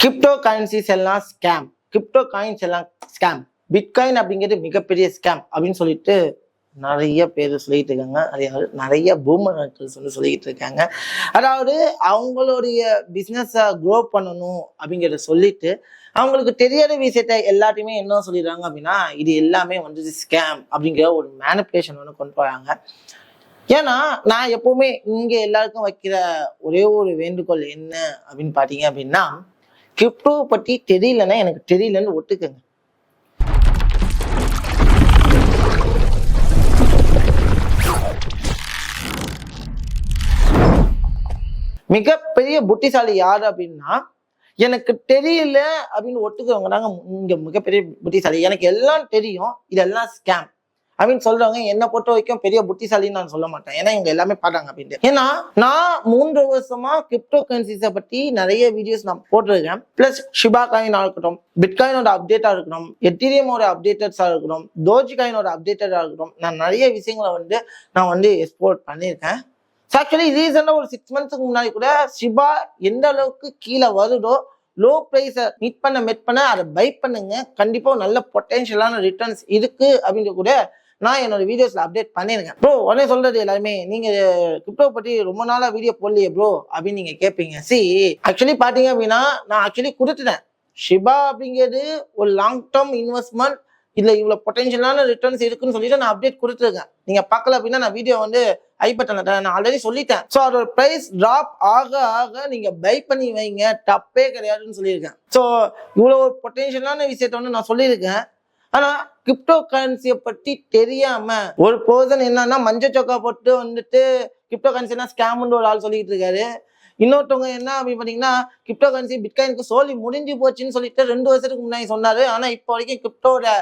Crypto currencies எல்லாம் scam, crypto coins எல்லாம் scam, bitcoin அப்படிங்கிறது மிகப்பெரிய ஸ்கேம் அப்படின்னு சொல்லிட்டு நிறைய பேர் சொல்லிட்டு இருக்காங்க. அதாவது நிறைய பூமர்கள் சொல்லிட்டு இருக்காங்க. அதாவது அவங்களுடைய பிஸ்னஸை க்ரோ பண்ணணும் அப்படிங்கிறத சொல்லிட்டு அவங்களுக்கு தெரியாத விஷயத்த எல்லாத்தையுமே என்ன சொல்லிடுறாங்க அப்படின்னா இது எல்லாமே வந்து ஸ்கேம் அப்படிங்கிற ஒரு மேனிபுலேஷன் ஒன்று கொண்டு வராங்க. ஏன்னா நான் எப்பவுமே இங்க எல்லாருக்கும் வைக்கிற ஒரே ஒரு வேண்டுகோள் என்ன அப்படின்னு பாத்தீங்க அப்படின்னா, கிரிப்டோ பத்தி தெரியலன்னா எனக்கு தெரியலன்னு ஒத்துக்குங்க. மிகப்பெரிய புத்திசாலி யாரு அப்படின்னா, எனக்கு தெரியல அப்படின்னு ஒத்துக்குறவங்க தாங்க இங்க மிகப்பெரிய புத்திசாலி. எனக்கு எல்லாம் தெரியும், இதெல்லாம் ஸ்கேம் அப்படின்னு சொல்றவங்க என்னை பொறுத்த வரைக்கும் பெரிய புத்திசாலின்னு நான் சொல்ல மாட்டேன். ஏன்னா இவங்க எல்லாமே பாட்டாங்க அப்படின்ட்டு. ஏன்னா நான் 3 வருஷமா கிரிப்டோ கரன்சிஸை பத்தி நிறைய வீடியோஸ் நான் போட்டிருக்கேன். பிளஸ் ஷிபா காயினா இருக்கட்டும், பிட்காயினோட அப்டேட்டா இருக்கட்டும், எத்தீரியமோட அப்டேட்டர்ஸா இருக்கட்டும், டோஜி காயினோட அப்டேட்டடா இருக்கட்டும், நான் நிறைய விஷயங்களை நான் எக்ஸ்போர்ட் பண்ணியிருக்கேன். ஆக்சுவலி ரீசெண்டா ஒரு 6 months முன்னாடி கூட ஷிபா எந்த அளவுக்கு கீழே வருதோ லோ பிரைஸை மீட் பண்ண அதை பை பண்ணுங்க, கண்டிப்பா நல்ல பொட்டன்ஷியலான ரிட்டர்ன்ஸ் இருக்கு அப்படின்னு கூட நான் என்னோட வீடியோஸ்ல அப்டேட் பண்ணிருக்கேன். ப்ரோ உடனே சொல்றது எல்லாருமே நீங்க கிரிப்டோ பத்தி ரொம்ப நாளா வீடியோ போடலையே ப்ரோ அப்படின்னு நீங்க கேட்பீங்க. ஆக்சுவலி பாத்தீங்க அப்படின்னா நான் ஆக்சுவலி கொடுத்துட்டேன். ஷிபா அப்படிங்கிறது ஒரு லாங் டேர்ம் இன்வெஸ்ட்மெண்ட், இதுல இவ்வளவு பொட்டன்ஷியலான ரிட்டர்ன்ஸ் இருக்குன்னு சொல்லிட்டு நான் அப்டேட் கொடுத்துருக்கேன். நீங்க பார்க்கல அப்படின்னா நான் வீடியோ ஐ பட்டன்ல நான் ஆல்ரெடி சொல்லிட்டேன். ஸோ அதோட பிரைஸ் டிராப் ஆக ஆக நீங்க பை பண்ணி வைங்க, தப்பே கிடையாதுன்னு சொல்லியிருக்கேன். ஸோ இவ்வளவு ஒரு பொட்டன்ஷியலான விஷயத்த நான் சொல்லியிருக்கேன். ஆனா கிரிப்டோ கரன்சியை பத்தி தெரியாம ஒரு பர்சன் என்னன்னா மஞ்சள் சொக்கா போட்டு கிரிப்டோ கரன்சினா ஸ்கேம்னு ஒரு ஆள் சொல்லிட்டு இருக்காரு. இன்னொருத்தவங்க என்ன அப்படின்னு பாத்தீங்கன்னா, கிரிப்டோ கரன்சி பிட்காயினுக்கு சோலி முடிஞ்சு போச்சுன்னு சொல்லிட்டு 2 வருஷத்துக்கு முன்னாடி சொன்னாரு. ஆனா இப்போ வரைக்கும் கிரிப்டோட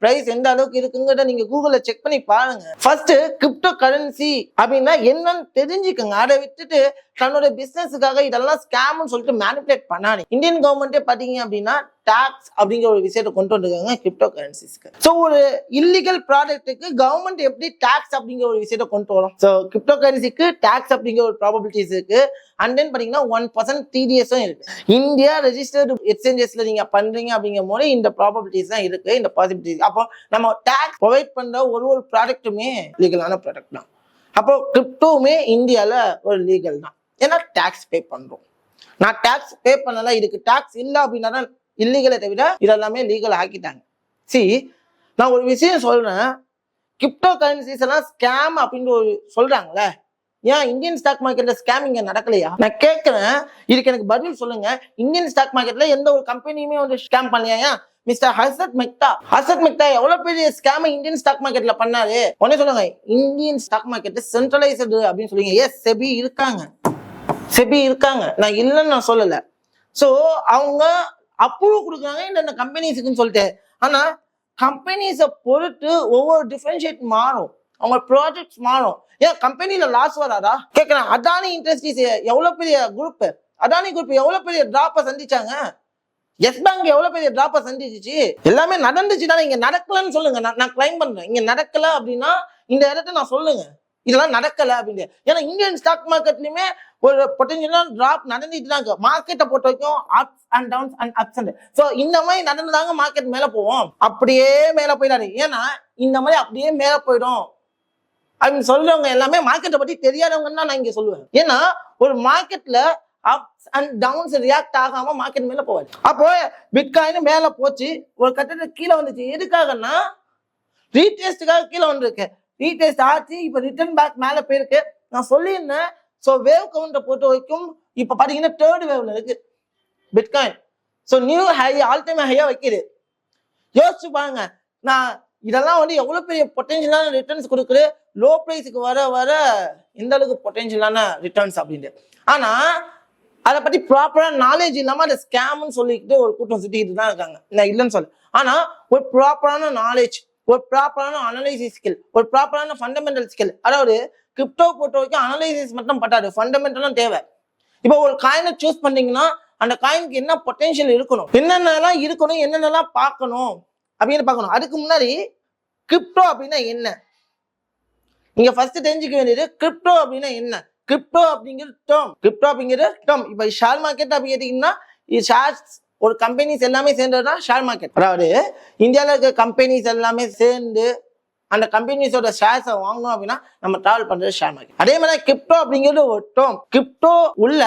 பிரைஸ் எந்த அளவுக்கு இருக்குங்கிறத நீங்க கூகுள்ல செக் பண்ணி பாருங்க. ஃபர்ஸ்ட் கிரிப்டோ கரன்சி அப்படின்னா என்னன்னு தெரிஞ்சுக்கங்க. அதை விட்டுட்டு தன்னோட பிசினஸுக்காக இதெல்லாம் ஸ்கேம்னு சொல்லிட்டு மேனிபுலேட் பண்ணாரு. இந்தியன் கவர்மெண்டே பாத்தீங்க அப்படின்னா டாக்ஸ் அப்படிங்கிற ஒரு விஷயத்தை கொண்டு வந்துருக்காங்க கிரிப்டோ கரன்சிஸ்க்கு. ஸோ ஒரு இல்லீகல் ப்ராடக்ட்டுக்கு கவர்மெண்ட் எப்படி டாக்ஸ் அப்படிங்கிற ஒரு விஷயத்தை கொண்டு வரும். ஸோ கிரிப்டோ கரன்சிக்கு டாக்ஸ் அப்படிங்கிற ஒரு ப்ராபபிலிட்டிஸ் இருக்கு. அண்ட் தென் பாத்தீங்கன்னா 1% TDSம் இருக்கு. இந்தியா ரெஜிஸ்டர்டு எக்ஸ்சேஞ்சஸ்ல நீங்க பண்றீங்க அப்படிங்கிற போது இந்த ப்ராபபிலிட்டிஸ் தான் இருக்கு, இந்த பாசிபிலிட்டிஸ். அப்போ நம்ம டாக்ஸ் ப்ரொவைட் பண்ற ஒரு ப்ராடக்ட்டுமே லீகலான ப்ராடக்ட் தான். அப்போ கிரிப்டோவுமே இந்தியால ஒரு லீகல் தான். ஏன்னா டாக்ஸ் பே பண்றோம். நான் டாக்ஸ் பே பண்ணல, இதுக்கு டாக்ஸ் இல்லை அப்படின்னா தான் இல்லீகலை தவிர இதெல்லாமே லீகல் ஆக்கிட்டாங்க. நான் ஒரு விஷயம் சொல்றேன், கிரிப்டோ கரன்சிஸ் எல்லாம் ஸ்கேம் அப்படின்னு ஒரு சொல்றாங்களே, ஏன் இந்தியன் ஸ்டாக் மார்க்கெட்ல ஸ்கேம் இங்க நடக்கலையா? நான் கேட்கிறேன், இதுக்கு எனக்கு பதில் சொல்லுங்க. இந்தியன் ஸ்டாக் மார்க்கெட்ல எந்த ஒரு கம்பெனியுமே ஸ்கேம் பண்ணலையா? மிஸ்டர் ஹர்ஷத் மெக்டா எவ்வளவு பெரிய ஸ்கேம் இந்தியன் ஸ்டாக் மார்க்கெட்ல பண்ணாரு. உடனே சொல்லுங்க இந்தியன் ஸ்டாக் மார்க்கெட் சென்ட்ரலைஸ்டு அப்படின்னு சொல்லுங்க. எஸ், செபி இருக்காங்க, நான் இல்லைன்னு நான் சொல்லல. சோ அவங்க அப்ரூவ் கொடுக்குறாங்க இந்த கம்பெனிஸுக்குன்னு சொல்லிட்டு. ஆனா கம்பெனிஸை பொறுத்து ஒவ்வொரு டிஃபரன்ஷியேட் மாறும், அவங்க ப்ராஜெக்ட்ஸ் மாறும். ஏன் கம்பெனில லாஸ் வராதா கேட்கிறேன். அதானி இண்டஸ்ட்ரீஸ் எவ்வளவு பெரிய குரூப், அதானி குரூப் எவ்வளவு பெரிய டிராப்பை சந்திச்சாங்க, எஸ் பேங்க் எவ்வளவு பெரிய டிராப்பை சந்திச்சு, எல்லாமே நடந்துச்சு தானே. இங்க நடக்கலன்னு சொல்லுங்க, நான் கிளைம் பண்றேன். இங்க நடக்கல அப்படின்னா இந்த இடத்த நான் சொல்லுங்க இதெல்லாம் நடக்கல அப்படின்னு. ஏன்னா இந்தியன் ஸ்டாக் மார்க்கெட்லயுமே ஒரு பொட்டன்ஷியல் டிராப் நடந்துட்டு தான் இருக்கு. மார்க்கெட்டை பொறுத்த வரைக்கும் ups and downs and ups and. So இந்த மாதிரி நடந்துதாங்க மார்க்கெட் மேல போவோம். அப்படியே மேல போயிடாது. ஏன்னா இந்த மாதிரி அப்படியே மேல போயிடும் அப்படின்னு சொல்றவங்க எல்லாமே மார்க்கெட்டை பத்தி தெரியாதவங்கன்னு தான் நான் இங்க சொல்லுவேன். ஏன்னா ஒரு மார்க்கெட்ல அப்ஸ் அண்ட் டவுன்ஸ் ரியாக்ட் ஆகாம மார்க்கெட் மேல போவாது. அப்போ பிட்காயின் மேல போச்சு, ஒரு கட்டத்துக்கு கீழே வந்துச்சு. எதுக்காகன்னா ரீடெஸ்டுக்காக கீழே வந்துருக்கு. ரீடெஸ்ட் ஆச்சு, இப்ப ரிட்டர்ன் பேக் மேல போயிருக்கு. நான் சொல்லியிருந்தேன். ஸோ வேவ் கவுண்டரை பொறுத்த வரைக்கும் இப்ப பாத்தீங்கன்னா 3rd வேவ்ல இருக்கு bitcoin. So new high, all time ஹையா வைக்குது. யோசிச்சு பாருங்க, நான் இதெல்லாம் எவ்வளவு பெரிய பொட்டன்ஷியலான ரிட்டர்ன்ஸ் கொடுக்குது. லோ பிரைஸுக்கு வர எந்த அளவுக்கு பொட்டன்ஷியலான ரிட்டர்ன்ஸ் அப்படின்ட்டு. ஆனா அதை பத்தி ப்ராப்பரா நாலேஜ் இல்லாம அதை ஸ்கேம்னு சொல்லிக்கிட்டு ஒரு கூட்டம் சுத்திக்கிட்டு தான் இருக்காங்க. நான் இல்லைன்னு சொல்ல. ஆனா ஒரு ப்ராப்பரான நாலேஜ், ஒரு ப்ராப்பரான அனலைசிஸ் ஸ்கில், ஒரு ப்ராப்பரான ஃபண்டமெண்டல் ஸ்கில், அதாவது கிரிப்டோ பொறுத்த வரைக்கும் அனலைசிஸ் மட்டும் பட்டாது, ஃபண்டமெண்டலும் தேவை. இப்போ ஒரு காயினை சூஸ் பண்ணீங்கன்னா அந்த காயினுக்கு என்ன பொட்டன்ஷியல் இருக்கணும், என்னென்னலாம் இருக்கணும், என்னென்னலாம் பார்க்கணும் அப்படின்னு பார்க்கணும். அதுக்கு முன்னாடி கிரிப்டோ அப்படின்னா என்ன நீங்க ஃபர்ஸ்ட் தெரிஞ்சுக்க வேண்டியது. கிரிப்டோ அப்படின்னா என்ன? கிரிப்டோ அப்படிங்கிற டேர்ம். இப்ப ஷேர் மார்க்கெட் அப்படி கேட்டீங்கன்னா ஷேர்ஸ் ஒரு கம்பெனிஸ் எல்லாமே சேர்ந்ததுதான் ஷேர் மார்க்கெட். அதாவது இந்தியாவில் இருக்க கம்பெனிஸ் எல்லாமே சேர்ந்து அந்த கம்பெனிஸோட ஷேர்ஸை வாங்கணும் அப்படின்னா நம்ம டிராவல் பண்றது ஷேர் மார்க்கெட். அதே மாதிரி கிரிப்டோ அப்படிங்கிறது ஒரு டேர்ம். கிரிப்டோ உள்ள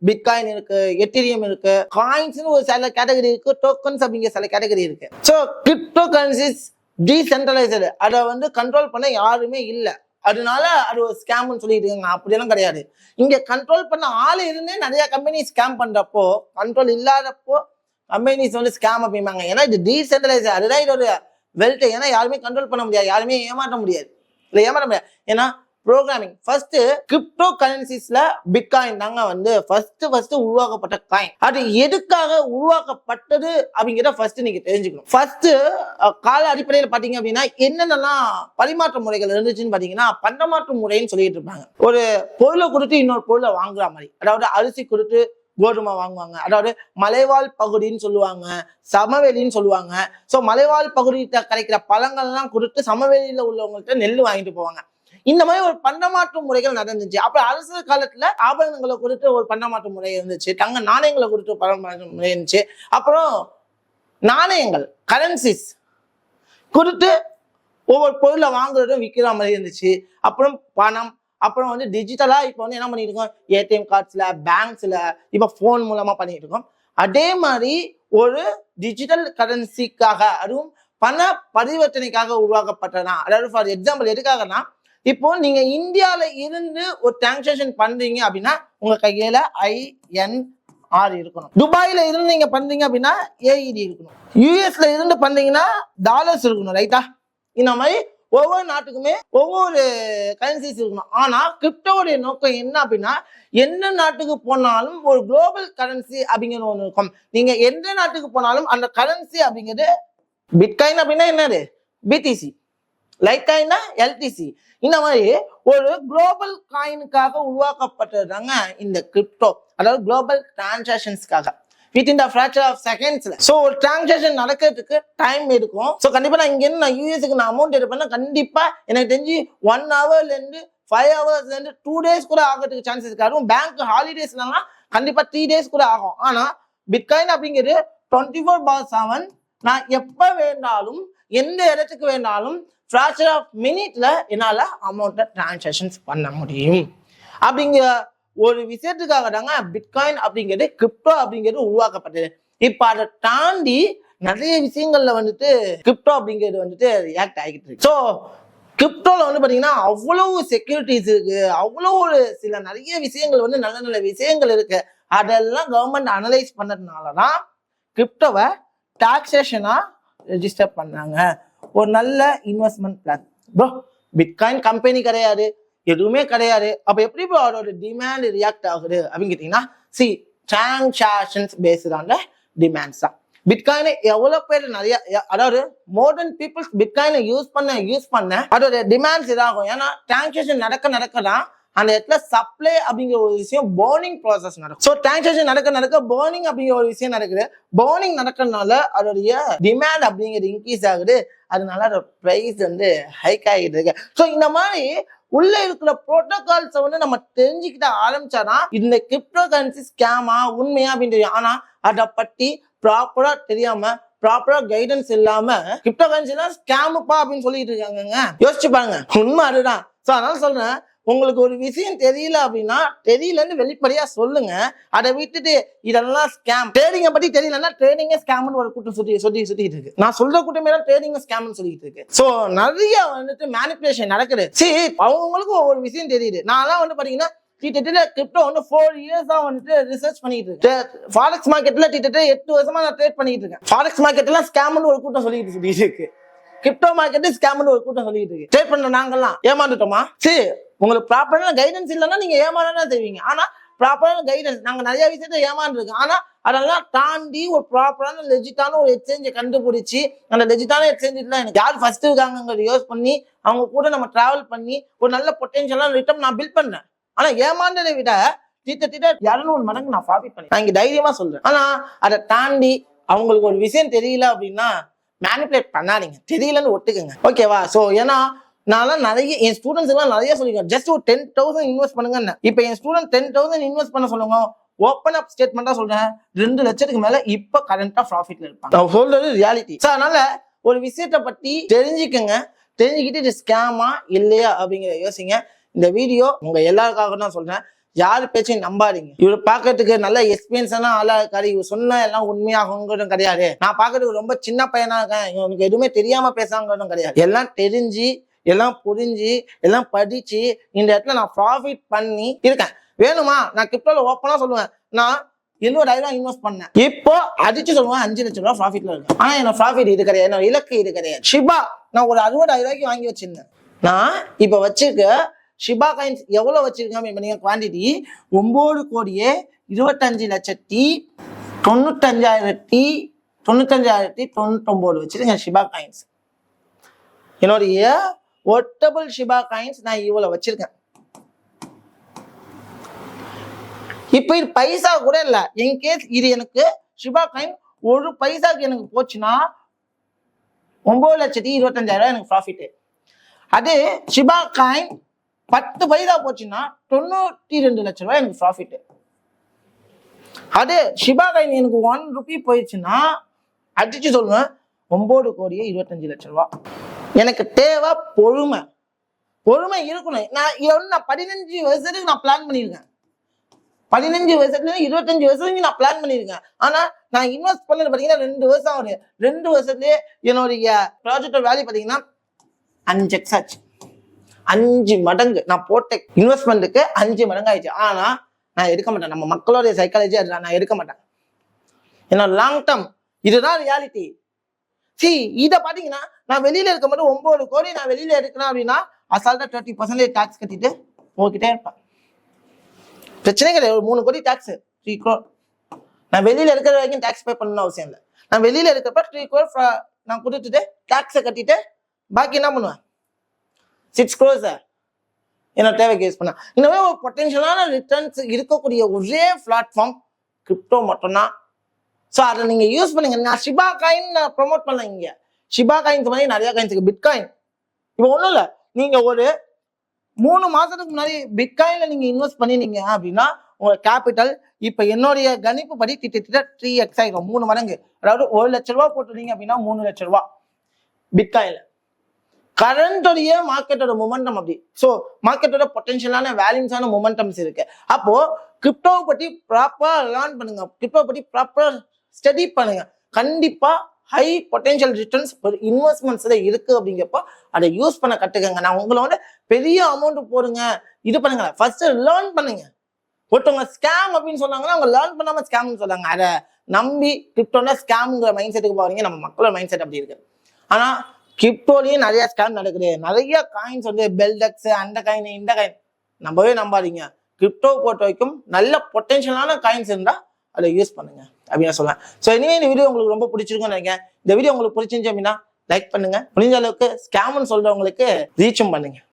பிட்காயின் இருக்கு, எத்தீரியம் இருக்கு, காயின்ஸ்னு ஒரு சில கேட்டகரி இருக்கு, டோக்கன்ஸ் அப்படிங்கிற சில கேட்டகரி இருக்கு. ஸோ கிரிப்டோ கரன்சிஸ் டீசென்ட்ரலைஸ்டு, அதை வந்து கண்ட்ரோல் பண்ண யாருமே இல்லை. அதனால அது ஒரு ஸ்கேம்னு சொல்லிட்டு இருக்காங்க. அப்படியெல்லாம் கிடையாது. இங்க கண்ட்ரோல் பண்ண ஆள் இருந்தே நிறைய கம்பெனி ஸ்கேம் பண்றப்போ, கண்ட்ரோல் இல்லாதப்போ கம்பெனிஸ் வந்து ஸ்கேம் அப்படிம்பாங்க. ஏன்னா இது டீசென்ட்ரலைஸ், அதுதான் இதோட வெல்ட். ஏன்னா யாருமே கண்ட்ரோல் பண்ண முடியாது, யாருமே ஏமாற்ற முடியாது. இல்லை ஏமாற்ற முடியாது. ஏன்னா ப்ரோக்ராமிங் ஃபர்ஸ்ட் கிரிப்டோ கரன்சிஸ்ல பிட்காயின் தாங்க வந்து ஃபர்ஸ்ட் உருவாக்கப்பட்ட காயின். அது எதுக்காக உருவாக்கப்பட்டது அப்படிங்கிறத ஃபர்ஸ்ட் நீங்க தெரிஞ்சுக்கணும். ஃபர்ஸ்ட் கால அடிப்படையில் பாத்தீங்க அப்படின்னா என்னென்னலாம் பரிமாற்ற முறைகள் இருந்துச்சுன்னு பாத்தீங்கன்னா, பண்டமாற்று முறைன்னு சொல்லிட்டு இருப்பாங்க. ஒரு பொருளை கொடுத்து இன்னொரு பொருளை வாங்குற மாதிரி. அதாவது அரிசி கொடுத்து கோதுமை வாங்குவாங்க. அதாவது மலைவாழ் பகுதின்னு சொல்லுவாங்க, சமவெளின்னு சொல்லுவாங்க. ஸோ மலைவாழ் பகுதியிட்ட கிடைக்கிற பழங்கள்லாம் கொடுத்து சமவெளியில உள்ளவங்கள்ட்ட நெல் வாங்கிட்டு போவாங்க. இந்த மாதிரி ஒரு பண்டமாற்று முறைகள் நடந்துச்சு. அப்புறம் அரசு காலத்துல ஆபரணங்களை கொடுத்து ஒரு பண்டமாற்று முறை இருந்துச்சு, தங்க நாணயங்களை கொடுத்து பண்டமாற்று முறை இருந்துச்சு. அப்புறம் நாணயங்கள் கரன்சிஸ் கொடுத்து ஒவ்வொரு பொருளை வாங்குறதும் விற்கிற மாதிரி இருந்துச்சு. அப்புறம் பணம், அப்புறம் வந்து டிஜிட்டலா இப்போ வந்து என்ன பண்ணிட்டு இருக்கோம், ஏடிஎம் கார்ட்ஸ்ல, பேங்க்ஸ்ல, இப்போ போன் மூலமா பண்ணிட்டு இருக்கோம். அதே மாதிரி ஒரு டிஜிட்டல் கரன்சிக்காக, அதுவும் பண பரிவர்த்தனைக்காக உருவாக்கப்பட்டதான். அதாவது ஃபார் எக்ஸாம்பிள் எதுக்காகனா, இப்போ நீங்க இந்தியால இருந்து ஒரு டிரான்சாக்ஷன் பண்றீங்க அப்படின்னா உங்க கையில INR இருக்கணும். துபாயில இருந்து நீங்க பண்றீங்க அப்படின்னா AED இருக்கணும். யூஎஸ்ல இருந்து பண்றீங்கன்னா டாலர்ஸ் இருக்கணும். ரைட்டா? இந்த மாதிரி ஒவ்வொரு நாட்டுக்குமே ஒவ்வொரு கரன்சிஸ் இருக்கணும். ஆனா கிரிப்டோடைய நோக்கம் என்ன அப்படின்னா, எந்த நாட்டுக்கு போனாலும் ஒரு குளோபல் கரன்சி அப்படிங்கிற ஒன்று இருக்கும். நீங்க எந்த நாட்டுக்கு போனாலும் அந்த கரன்சி அப்படிங்கிறது பிட்காயின் அப்படின்னா என்னது, BTC, லைட் காயின்னா LTC. இந்த மாதிரி ஒரு குளோபல் காயினுக்காக உருவாக்கப்பட்டதுதாங்க இந்த கிரிப்டோ. அதாவது குளோபல் டிரான்சாக்ஷன்ஸ்க்காக வித்தின் த ஃபிராக்சர் ஆஃப் செகண்ட்ஸ்ல. ஸோ ஒரு டிரான்சாக்ஷன் நடக்கிறதுக்கு டைம் எடுக்கும். ஸோ கண்டிப்பா நான் இங்க நான் யூஎஸ்க்கு நான் அமௌண்ட் எடுப்பேன்னா கண்டிப்பா எனக்கு தெரிஞ்சு 1 hourல இருந்து 5 hoursல இருந்து 2 days கூட ஆகிறதுக்கு சான்சஸ் இருக்கு. அதுவும் பேங்க் ஹாலிடேஸ்லாம் கண்டிப்பா 3 days கூட ஆகும். ஆனா பிட்காயின் அப்படிங்கிறது 24/7 நான் எப்ப வேணாலும் எந்த இடத்துக்கு வேணாலும் ஃபிராக்சர் ஆஃப் மினிட்ல என்னால அமௌண்ட்டை டிரான்சாக்ஷன்ஸ் பண்ண முடியும். அப்படிங்கிற ஒரு விஷயத்துக்காக தாங்க பிட்காயின் அப்படிங்கிறது, கிரிப்டோ அப்படிங்கிறது உருவாக்கப்பட்டது. இப்ப அதை தாண்டி நிறைய விஷயங்கள்ல வந்துட்டு கிரிப்டோ அப்படிங்கிறது வந்துட்டு ரியாக்ட் ஆகிட்டு இருக்கு. ஸோ கிரிப்டோல வந்து பாத்தீங்கன்னா அவ்வளவு செக்யூரிட்டிஸ் இருக்கு, அவ்வளவு ஒரு சில நிறைய விஷயங்கள் வந்து நல்ல நல்ல விஷயங்கள் இருக்கு. அதெல்லாம் கவர்மெண்ட் அனலைஸ் பண்ணதுனாலதான் கிரிப்டோவை டாக்ஸேஷனா ரெஜிஸ்டர் பண்ணாங்க. ஒரு நல்ல investment plan. Bro bitcoin company கிடையாது, எதுவுமே கிடையாது. அப்ப எப்படி ப்ரோ அதோட டிமாண்ட் ரியாக்ட் ஆகுது அப்படின்னு கேட்டீங்கன்னா, டிரான்சாக்ஷன்ஸ் பேஸ்ட் ஆன் டிமாண்ட்ஸ் தான். பிட்காயினை எவ்வளவு பேர் நிறைய, அதாவது மோடர்ன் பீப்புள்ஸ் பிட்காயினை யூஸ் பண்ண அதோட டிமாண்ட்ஸ் இதாகும். ஏன்னா டிரான்சாக்ஷன் நடக்கதான் அந்த இடத்துல சப்ளை அப்படிங்கிற ஒரு விஷயம், பர்னிங் ப்ராசஸ் நடக்கும். ஸோ டிரான்சாக்ஷன் நடக்க பர்னிங் அப்படிங்கிற ஒரு விஷயம் நடக்குது. பர்னிங் நடக்கிறதுனால அதோடைய டிமாண்ட் அப்படிங்கிறது இன்க்ரீஸ் ஆகுது. அதனால அதோட ப்ரைஸ் வந்து ஹைக் ஆகிட்டு இருக்கு. ஸோ இந்த மாதிரி உள்ள இருக்கிற புரோட்டோகால்ஸை வந்து நம்ம தெரிஞ்சுக்கிட்ட ஆரம்பிச்சாதான் இந்த கிரிப்டோ கரன்சி ஸ்கேமா உண்மையா அப்படின்னு தெரியும். ஆனா அதை பத்தி ப்ராப்பரா தெரியாம, ப்ராப்பரா கைடன்ஸ் இல்லாம கிரிப்டோ கரன்சி தான் ஸ்கேமுப்பா அப்படின்னு சொல்லிட்டு இருக்காங்க. யோசிச்சு பாருங்க, உண்மை அதுதான். ஸோ அதனால சொல்றேன், உங்களுக்கு ஒரு விஷயம் தெரியல அப்படின்னா தெரியலன்னு வெளிப்படையா சொல்லுங்க. அதை விட்டுட்டு இதெல்லாம் ஸ்கேம், ட்ரேடிங்கை பத்தி தெரியலன்னா ட்ரேடிங்கே ஸ்கேம்னு ஒரு கூட்டம் சுத்திட்டு இருக்கு. நான் சொல்ற கூட்டமே தான் ட்ரேடிங் ஸ்கேம்னு சொல்லிட்டு இருக்கு. சோ நிறைய வந்துட்டு மேனிபுலேஷன் நடக்குது. சரி, அவங்களுக்கு ஒவ்வொரு விஷயம் தெரியுது. நான் வந்து பாத்தீங்கன்னா கிரிப்டோ வந்து 4 years தான் வந்துட்டு ரிசர்ச் பண்ணிட்டு இருக்கேன். ஃபாரெக்ஸ் மார்க்கெட்ல கிட்டத்தட்ட 8 வருஷமா நான் ட்ரேட் பண்ணிட்டு இருக்கேன். ஃபாரெக்ஸ் மார்க்கெட்ல ஸ்கேம்னு ஒரு கூட்டம் சொல்லிட்டு இருக்கு. கிரிப்டோ மார்க்கெட் ஸ்கேம்னு ஒரு கூட்டம் சொல்லிட்டு இருக்கு. ட்ரேட் பண்ண நாங்கெல்லாம் ஏமாந்துட்டோமா? சரி, உங்களுக்கு ப்ராப்பரான கைடன்ஸ் இல்லைன்னா நீங்க ஏமாறதான் செய்வீங்க. ஆனா ப்ராப்பரான கைடன்ஸ், நாங்க நிறைய விஷயத்த ஏமாந்துருக்கோம். ஆனா அதெல்லாம் தாண்டி ஒரு ப்ராப்பரான லெஜிட்டான ஒரு எக்ஸ்சேஞ்சை கண்டுபிடிச்சி, அந்த லெஜிட்டான எக்ஸ்சேஞ்சில் எனக்கு யார் ஃபர்ஸ்ட் இருக்காங்கிறத யூஸ் பண்ணி அவங்க கூட நம்ம டிராவல் பண்ணி ஒரு நல்ல பொட்டன்ஷியலான ரிட்டர்ன் நான் பில்ட் பண்ணேன். ஆனா ஏமாந்ததை விட திட்ட 200 மடங்கு நான் ப்ராஃபிட் பண்ணேன். நான் இங்க தைரியமா சொல்றேன். ஆனா அதை தாண்டி அவங்களுக்கு ஒரு விஷயம் தெரியல அப்படின்னா மேனிபுலேட் பண்ணாதீங்க, தெரியலன்னு ஒட்டுக்குங்க. ஓகேவா? ஸோ ஏன்னா நான் நிறைய என் ஸ்டூடெண்ட்ஸ் எல்லாம் நிறைய சொல்லிருக்கேன், ஜஸ்ட் ஒரு 10,000 இன்வெஸ்ட் பண்ணுங்க. இப்ப என் ஸ்டூடெண்ட் 10,000 இன்வெஸ்ட் பண்ண சொல்லுங்க, ஓப்பன் அப் ஸ்டேட்மெண்டா சொல்றேன், 2 லட்சத்துக்கு மேல இப்ப கரண்டா ப்ராஃபிட்ல இருப்பாங்க. நான் சொல்றது ரியாலிட்டி. அதனால ஒரு விஷயத்தை பத்தி தெரிஞ்சுக்கங்க, தெரிஞ்சுக்கிட்டு இது ஸ்கேமா இல்லையா அப்படிங்கிற யோசிங்க. இந்த வீடியோ உங்க எல்லாருக்காக தான் சொல்றேன். யாரு பேச்சையும் நம்பாதீங்க. இவர் பாக்கிறதுக்கு நல்ல எக்ஸ்பீரியன்ஸான ஆளா இருக்காரு, இவர் சொன்ன எல்லாம் உண்மையாகும் கிடையாது. நான் பாக்கிறதுக்கு ரொம்ப சின்ன பையனா இருக்கேன், இவனுக்கு எதுவுமே தெரியாம பேசாங்கிறதும் கிடையாது. எல்லாம் தெரிஞ்சு, எல்லாம் புரிஞ்சு, எல்லாம் படிச்சு இந்த இடத்துல நான் ப்ராஃபிட் பண்ணி இருக்கேன். வேணுமா நான் கிரிப்டோல ஓப்பனா சொல்லுவேன், நான் 70,000 இன்வெஸ்ட் பண்ணேன், இப்போ அடிச்சு சொல்லுவேன் 5 லட்சம் ரூபாய் ப்ராஃபிட்ல இருக்கு. ஆனா என்னோட ப்ராஃபிட் இது கிடையாது, என்னோட இலக்கு இது கிடையாது. ஷிபா நான் ஒரு 60,000 வாங்கி வச்சிருந்தேன். நான் இப்ப வச்சிருக்க ஷிபா காயின்ஸ் எவ்வளவு வச்சிருக்கேன் இப்ப நீங்க குவான்டிட்டி 9,25,95,99 வச்சிருக்கேன் ஷிபா காயின்ஸ். என்னுடைய ஒட்டபிள் ஷிபா காயின்ஸ் நான் இவ்வளவு வச்சிருக்கேன். இப்ப இது பைசா கூட இல்ல. என் கேஸ் இது எனக்கு ஷிபா காயின் 1 பைசாக்கு எனக்கு போச்சுன்னா 9,25,000 எனக்கு ப்ராஃபிட். அது ஷிபா காயின் 10 பைசா போச்சுன்னா 92 லட்சம் ரூபாய் எனக்கு ப்ராஃபிட். அது ஷிபா காயின் எனக்கு 1 ரூபி போயிடுச்சுன்னா அடிச்சு சொல்லுவேன் 9,25,00,000 ரூபாய். எனக்கு தேவை பொறுமை. பொறுமை இருக்கணும். நான் 15 வருஷத்துக்கு நான் பிளான் பண்ணியிருக்கேன். 15 வருஷத்துல 25 வருஷத்துக்கு நான் பிளான் பண்ணியிருக்கேன். ஆனா நான் இன்வெஸ்ட் பண்ணது பாத்தீங்கன்னா 2 வருஷம் ஆகுது. 2 வருஷத்துலயே என்னுடைய ப்ராஜெக்ட் வேல்யூ பாத்தீங்கன்னா 5x ஆச்சு. 5 மடங்கு நான் போட்ட இன்வெஸ்ட்மெண்ட்டுக்கு 5 மடங்கு ஆயிடுச்சு. ஆனா நான் எடுக்க மாட்டேன். நம்ம மக்களுடைய சைக்காலஜி அதுதான், நான் எடுக்க மாட்டேன். ஏன்னா லாங் டேர்ம் இதுதான் ரியாலிட்டி. இதை பாத்தீங்கன்னா நான் வெளியில இருக்க மட்டும் 9 கோடி நான் வெளியில எடுக்கணும் அப்படின்னா அசால்ட்டா 30% டாக்ஸ் கட்டிட்டு போக்கிட்டே இருப்பேன். பிரச்சனை கிடையாது. ஒரு 3 கோடி டாக்ஸ் 3 crore நான் வெளியில இருக்கிற வரைக்கும் டாக்ஸ் பே பண்ணணும் அவசியம் இல்லை. நான் வெளியில இருக்கிறப்ப 3 crore நான் கொடுத்துட்டு டாக்ஸை கட்டிட்டு பாக்கி என்ன பண்ணுவேன் 6 crores என்னோட தேவைக்கு யூஸ் பண்ண. இந்த மாதிரி ஒரு பொட்டன்ஷியலான ரிட்டர்ன்ஸ் இருக்கக்கூடிய ஒரே பிளாட்ஃபார்ம் கிரிப்டோ மட்டும்தான். ஸோ அதை நீங்க யூஸ் பண்ணுங்க. நான் ஷிபா காயின் நான் ப்ரொமோட் பண்ணல இங்க. ஷிபா காயின்ஸ் மாதிரி நிறைய காயின்ஸ் இருக்கு. பிட்காயின் இப்போ ஒன்றும் இல்லை, நீங்க ஒரு 3 மாசத்துக்கு முன்னாடி பிட்காயின்ல நீங்க இன்வெஸ்ட் பண்ணினீங்க அப்படின்னா உங்க கேபிட்டல் இப்ப என்னுடைய கணிப்பு படி கிட்டத்தட்ட 3x ஆயிடும், 3 மடங்கு. அதாவது 1 லட்ச ரூபாய் போட்டுருந்தீங்க அப்படின்னா 3 லட்சம் ரூபாய் பிட்காயின்ல. கரண்டோடைய மார்க்கெட்டோட மொமெண்டம் அப்படி. ஸோ மார்க்கெட்டோட பொட்டன்ஷியலான வேல்யூஸான மொமெண்டம்ஸ் இருக்கு. அப்போ கிரிப்டோவை பத்தி ப்ராப்பரா லேர்ன் பண்ணுங்க, கிரிப்டோவை பத்தி ப்ராப்பரா ஸ்டடி பண்ணுங்க. கண்டிப்பா ஹை பொட்டன்ஷியல் ரிட்டர்ன்ஸ் ஒரு இன்வெஸ்ட்மெண்ட்ஸ்ல இருக்கு அப்படிங்கிறப்போ அதை யூஸ் பண்ண கட்டுக்கங்க. நான் உங்களோட பெரிய அமௌண்ட் போடுங்க இது பண்ணுங்க, ஃபர்ஸ்ட் லேர்ன் பண்ணுங்க. ஒருத்தவங்க ஸ்கேம் அப்படின்னு சொன்னாங்கன்னா அவங்க லேர்ன் பண்ணாம ஸ்கேம்னு சொல்லாங்க. அதை நம்பி கிரிப்டோனா ஸ்கேம்ங்கிற மைண்ட் செட்டுக்கு போறீங்க. நம்ம மக்களோட மைண்ட் செட் அப்படி இருக்கு. ஆனா கிரிப்டோலயே நிறைய ஸ்கேம் நடக்குது. நிறைய காயின்ஸ் வந்து பெல்டெக்ஸ் அந்த காயின் இந்த காயின் நம்பவே நம்பாதீங்க. கிரிப்டோ பொறுத்த வரைக்கும் நல்ல பொட்டன்ஷியலான காயின்ஸ் இருந்தா அதை யூஸ் பண்ணுங்க அப்படின்னு சொல்லுவேன். ஸோ இனிமே இந்த வீடியோ உங்களுக்கு ரொம்ப பிடிச்சிருக்குன்னு நினைக்கிறேன். இந்த வீடியோ உங்களுக்கு பிடிச்சிருந்துச்சு அப்படின்னா லைக் பண்ணுங்க. முடிஞ்ச அளவுக்கு ஸ்கேம்னு சொல்றவங்களுக்கு ரீச்சும் பண்ணுங்க.